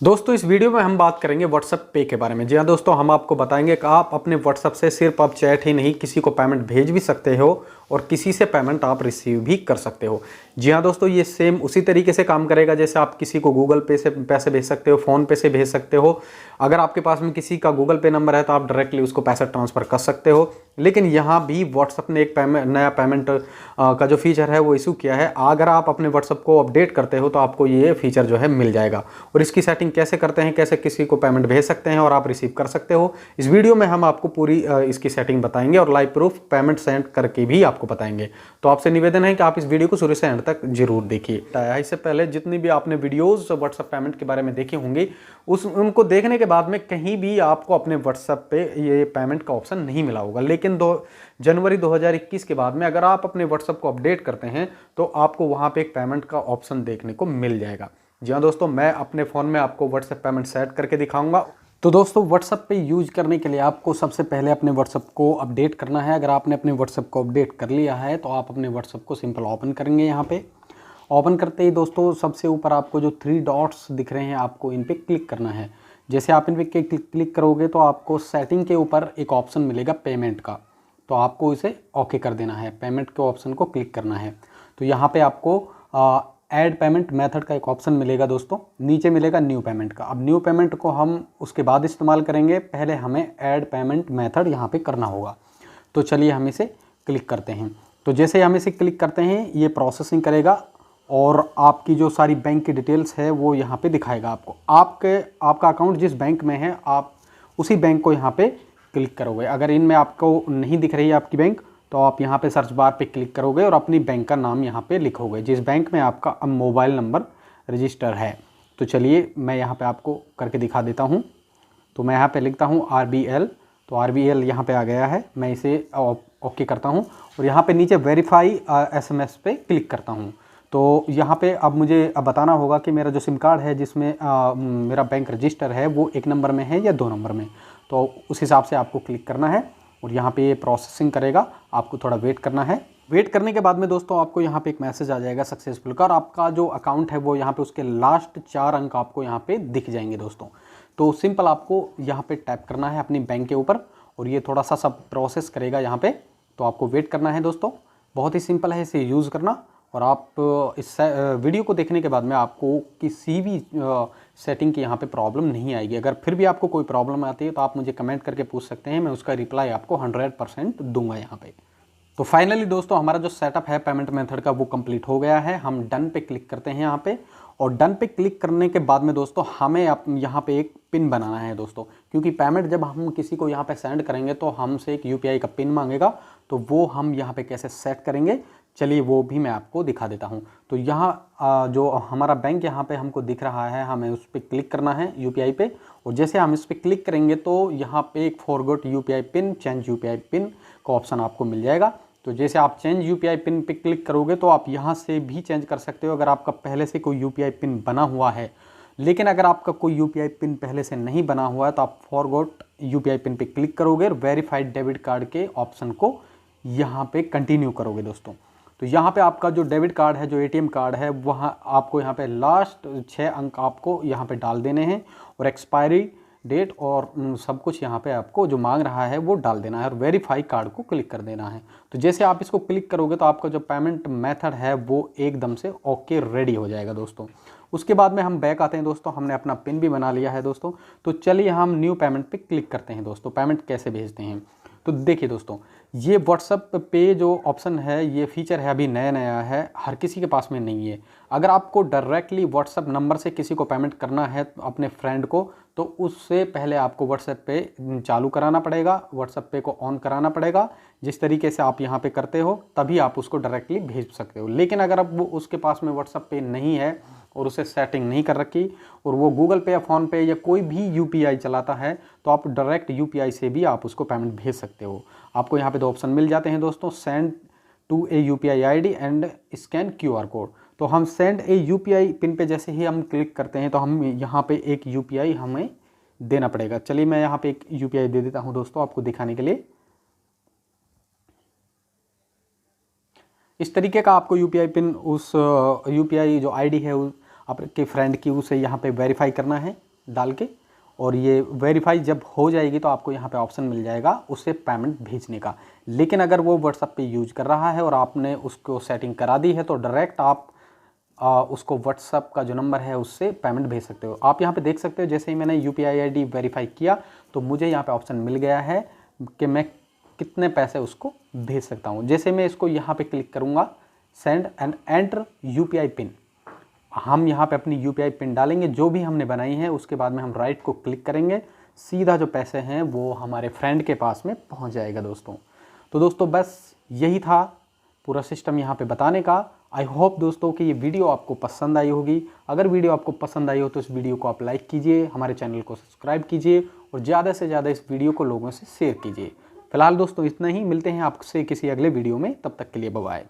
दोस्तों इस वीडियो में हम बात करेंगे व्हाट्सएप पे के बारे में। जी हाँ दोस्तों, हम आपको बताएंगे कि आप अपने व्हाट्सएप से सिर्फ आप चैट ही नहीं किसी को पेमेंट भेज भी सकते हो और किसी से पेमेंट आप रिसीव भी कर सकते हो। जी हाँ दोस्तों, ये सेम उसी तरीके से काम करेगा जैसे आप किसी को गूगल पे से पैसे भेज सकते हो, फ़ोन पे से भेज सकते हो। अगर आपके पास में किसी का गूगल पे नंबर है तो आप डायरेक्टली उसको पैसा ट्रांसफ़र कर सकते हो। लेकिन यहाँ भी व्हाट्सएप ने एक नया पेमेंट का जो फीचर है वो इशू किया है। अगर आप अपने व्हाट्सएप को अपडेट करते हो तो आपको ये फीचर जो है मिल जाएगा। और इसकी सेटिंग कैसे करते हैं, कैसे किसी को पेमेंट भेज सकते हैं और आप रिसीव कर सकते हो, इस वीडियो में हम आपको पूरी इसकी सेटिंग बताएंगे और लाइव प्रूफ पेमेंट सेंड करके भी आपको बताएंगे। तो आपसे निवेदन है कि आप इस वीडियो को शुरू से एंड तक जरूर देखिए। इससे पहले जितनी भी आपने वीडियोस व्हाट्सएप पेमेंट के बारे में देखी होंगी उनको देखने के बाद में कहीं भी आपको अपने व्हाट्सएप पे ये पेमेंट का ऑप्शन नहीं मिला होगा। लेकिन जनवरी 2021 के बाद में अगर आप अपने व्हाट्सएप को अपडेट करते हैं तो आपको वहां पे एक पेमेंट का ऑप्शन देखने को मिल जाएगा। जी हाँ दोस्तों, मैं अपने फ़ोन में आपको व्हाट्सएप पेमेंट सेट करके दिखाऊंगा। तो दोस्तों व्हाट्सएप पे यूज करने के लिए आपको सबसे पहले अपने व्हाट्सएप को अपडेट करना है। अगर आपने अपने व्हाट्सएप को अपडेट कर लिया है तो आप अपने व्हाट्सएप को सिंपल ओपन करेंगे। यहाँ पे ओपन करते ही दोस्तों सबसे ऊपर आपको जो 3 डॉट्स दिख रहे हैं आपको इन पर क्लिक करना है। जैसे आप इन पर क्लिक करोगे तो आपको सेटिंग के ऊपर एक ऑप्शन मिलेगा पेमेंट का, तो आपको इसे ओके कर देना है, पेमेंट के ऑप्शन को क्लिक करना है। तो यहाँ पे आपको ऐड पेमेंट मेथड का एक ऑप्शन मिलेगा दोस्तों, नीचे मिलेगा न्यू पेमेंट का। अब न्यू पेमेंट को हम उसके बाद इस्तेमाल करेंगे, पहले हमें ऐड पेमेंट मेथड यहाँ पे करना होगा। तो चलिए हम इसे क्लिक करते हैं। तो जैसे हम इसे क्लिक करते हैं ये प्रोसेसिंग करेगा और आपकी जो सारी बैंक की डिटेल्स है वो यहाँ पे दिखाएगा आपको। आपका अकाउंट जिस बैंक में है आप उसी बैंक को यहाँ पे क्लिक करोगे। अगर इनमें आपको नहीं दिख रही है आपकी बैंक तो आप यहाँ पे सर्च बार पे क्लिक करोगे और अपनी बैंक का नाम यहाँ पे लिखोगे जिस बैंक में आपका अब मोबाइल नंबर रजिस्टर है। तो चलिए मैं यहाँ पे आपको करके दिखा देता हूँ। तो मैं यहाँ पे लिखता हूँ RBL, तो RBL यहाँ पे आ गया है। मैं इसे ओके करता हूँ और यहाँ पे नीचे वेरीफाई SMS पे क्लिक करता हूँ। तो यहाँ पे अब मुझे बताना होगा कि मेरा जो सिम कार्ड है जिसमें मेरा बैंक रजिस्टर है वो 1 नंबर में है या 2 नंबर में। तो उस हिसाब से आपको क्लिक करना है और यहाँ पे ये प्रोसेसिंग करेगा, आपको थोड़ा वेट करना है। वेट करने के बाद में दोस्तों आपको यहाँ पे एक मैसेज आ जाएगा सक्सेसफुल का, और आपका जो अकाउंट है वो यहाँ पे उसके लास्ट 4 अंक आपको यहाँ पे दिख जाएंगे दोस्तों। तो सिंपल आपको यहाँ पे टैप करना है अपनी बैंक के ऊपर और ये थोड़ा सा सब प्रोसेस करेगा यहाँ पे, तो आपको वेट करना है दोस्तों। बहुत ही सिंपल है इसे यूज़ करना। और आप इस वीडियो को देखने के बाद में आपको किसी भी सेटिंग की यहाँ पे प्रॉब्लम नहीं आएगी। अगर फिर भी आपको कोई प्रॉब्लम आती है तो आप मुझे कमेंट करके पूछ सकते हैं, मैं उसका रिप्लाई आपको 100% दूंगा यहाँ पे। तो फाइनली दोस्तों हमारा जो सेटअप है पेमेंट मेथड का वो कंप्लीट हो गया है। हम डन पे क्लिक करते हैं यहाँ पे, और डन पे क्लिक करने के बाद में दोस्तों हमें यहाँ पे एक पिन बनाना है दोस्तों, क्योंकि पेमेंट जब हम किसी को यहाँ पे सेंड करेंगे तो हमसे एक UPI का पिन मांगेगा। तो वो हम यहाँ पे कैसे सेट करेंगे चलिए वो भी मैं आपको दिखा देता हूँ। तो यहाँ जो हमारा बैंक यहाँ पे हमको दिख रहा है हमें उस पर क्लिक करना है UPI पे, और जैसे हम इस पर क्लिक करेंगे तो यहाँ पे एक forgot UPI pin, change UPI pin का ऑप्शन आपको मिल जाएगा। तो जैसे आप चेंज UPI पिन पे क्लिक करोगे तो आप यहाँ से भी चेंज कर सकते हो अगर आपका पहले से कोई UPI पिन बना हुआ है। लेकिन अगर आपका कोई UPI पिन पहले से नहीं बना हुआ है तो आप फॉरगॉट UPI पिन पे क्लिक करोगे और वेरीफाइड डेबिट कार्ड के ऑप्शन को यहाँ पे कंटिन्यू करोगे दोस्तों। तो यहाँ पे आपका जो डेबिट कार्ड है, जो ATM कार्ड है, वहाँ आपको यहाँ पे लास्ट 6 अंक आपको यहाँ पे डाल देने हैं और एक्सपायरी डेट और सब कुछ यहाँ पे आपको जो मांग रहा है वो डाल देना है और वेरीफाई कार्ड को क्लिक कर देना है। तो जैसे आप इसको क्लिक करोगे तो आपका जो पेमेंट मेथड है वो एकदम से ओके रेडी हो जाएगा दोस्तों। उसके बाद में हम बैक आते हैं दोस्तों, हमने अपना पिन भी बना लिया है दोस्तों। तो चलिए हम न्यू पेमेंट पे क्लिक करते हैं दोस्तों, पेमेंट कैसे भेजते हैं। तो देखिए दोस्तों ये व्हाट्सएप पे जो ऑप्शन है, ये फीचर है अभी नया नया है, हर किसी के पास में नहीं है। अगर आपको डायरेक्टली व्हाट्सएप नंबर से किसी को पेमेंट करना है अपने फ्रेंड को, तो उससे पहले आपको व्हाट्सएप पे चालू कराना पड़ेगा, व्हाट्सएप पे को ऑन कराना पड़ेगा। जिस तरीके से आप यहाँ पे करते हो तभी आप उसको डायरेक्टली भेज सकते हो। लेकिन अगर अब वो उसके पास में व्हाट्सएप पे नहीं है और उसे सेटिंग नहीं कर रखी और वो गूगल पे या फ़ोन पे या कोई भी UPI चलाता है तो आप डायरेक्ट UPI से भी आप उसको पेमेंट भेज सकते हो। आपको यहाँ पे 2 ऑप्शन मिल जाते हैं दोस्तों, send to a UPI ID and scan QR code. तो हम सेंड ए UPI पिन पे जैसे ही हम क्लिक करते हैं तो हम यहाँ पे एक UPI हमें देना पड़ेगा। चलिए मैं यहाँ पे एक UPI दे देता हूँ दोस्तों आपको दिखाने के लिए। इस तरीके का आपको UPI पिन उस UPI जो ID है आपके फ्रेंड की, उसे यहाँ पे वेरीफाई करना है। डाल के, और ये वेरीफाई जब हो जाएगी तो आपको यहाँ पे ऑप्शन मिल जाएगा उससे पेमेंट भेजने का। लेकिन अगर वो व्हाट्सएप पे यूज कर रहा है और आपने उसको सेटिंग करा दी है तो डायरेक्ट आप उसको व्हाट्सएप का जो नंबर है उससे पेमेंट भेज सकते हो। आप यहाँ पे देख सकते हो जैसे ही मैंने UPI ID वेरीफाई किया तो मुझे यहाँ पे ऑप्शन मिल गया है कि मैं कितने पैसे उसको भेज सकता हूँ। जैसे मैं इसको यहाँ पे क्लिक करूँगा send and enter UPI pin, हम यहाँ पे अपनी UPI पिन डालेंगे जो भी हमने बनाई है, उसके बाद में हम राइट को क्लिक करेंगे, सीधा जो पैसे हैं वो हमारे फ्रेंड के पास में पहुँच जाएगा दोस्तों। तो दोस्तों बस यही था पूरा सिस्टम यहाँ पे बताने का। आई होप दोस्तों कि ये वीडियो आपको पसंद आई होगी। अगर वीडियो आपको पसंद आई हो तो इस वीडियो को आप लाइक कीजिए, हमारे चैनल को सब्सक्राइब कीजिए और ज़्यादा से ज़्यादा इस वीडियो को लोगों से शेयर कीजिए। फिलहाल दोस्तों इतना ही, मिलते हैं आपसे किसी अगले वीडियो में, तब तक के लिए बाय बाय।